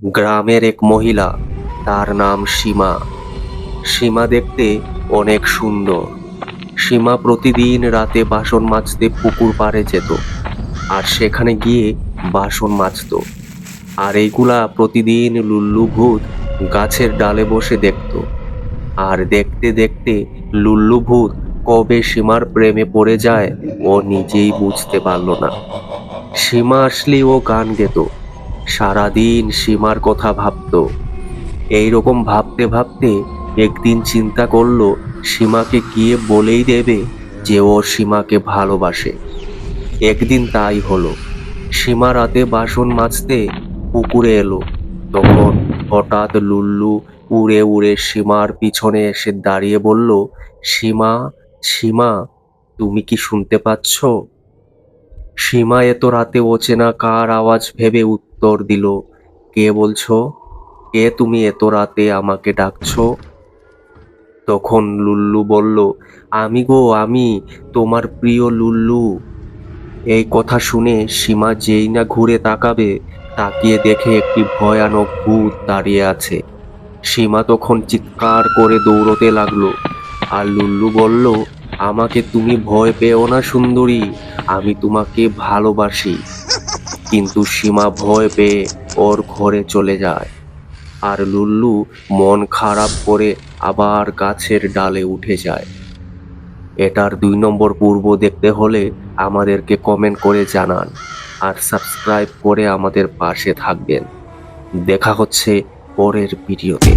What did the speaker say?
গ্রামের এক মহিলা, তার নাম সীমা। সীমা দেখতে অনেক সুন্দর। সীমা প্রতিদিন রাতে বাসন মাজতে পুকুর পাড়ে যেত, আর সেখানে গিয়ে বাসন মাজতো। আর এইগুলা প্রতিদিন লুল্লু ভূত গাছের ডালে বসে দেখতো। আর দেখতে দেখতে লুল্লু ভূত কবে সীমার প্রেমে পড়ে যায় ও নিজেই বুঝতে পারল না। সীমা আসলেই ও গান গেত, সারাদিন সীমার কথা ভাবতো। এইরকম ভাবতে ভাবতে একদিন চিন্তা করলো সীমাকে গিয়ে বলেই দেবে যে ও সীমাকে ভালোবাসে। একদিন তাই হলো। সীমা রাতে বাসন মাজতে পুকুরে এলো। তখন হঠাৎ লুল্লু উড়ে উড়ে সীমার পিছনে এসে দাঁড়িয়ে বলল, সীমা, সীমা, তুমি কি শুনতে পাচ্ছ? সীমা এত রাতে অচেনা কার আওয়াজ ভেবে উত্তর দিল, কে বলছো? কে তুমি এত রাতে আমাকে ডাকছো? তখন লুল্লু বলল, আমি গো আমি, তোমার প্রিয় লুল্লু। এই কথা শুনে সীমা যেই না ঘুরে তাকাবে, তাকিয়ে দেখে একটি ভয়ানক ভূত দাঁড়িয়ে আছে। সীমা তখন চিৎকার করে দৌড়তে লাগলো। আর লুল্লু বলল, আমাকে তুমি ভয় পেও না সুন্দরী, আমি তোমাকে ভালোবাসি। কিন্তু সীমা ভয় পেয়ে ওর ঘরে চলে যায়। আর লুল্লু মন খারাপ করে আবার গাছের ডালে উঠে যায়। এটার 2 নম্বর পর্ব দেখতে হলে আমাদেরকে কমেন্ট করে জানান, আর সাবস্ক্রাইব করে আমাদের পাশে থাকবেন। দেখা হচ্ছে পরের ভিডিওতে।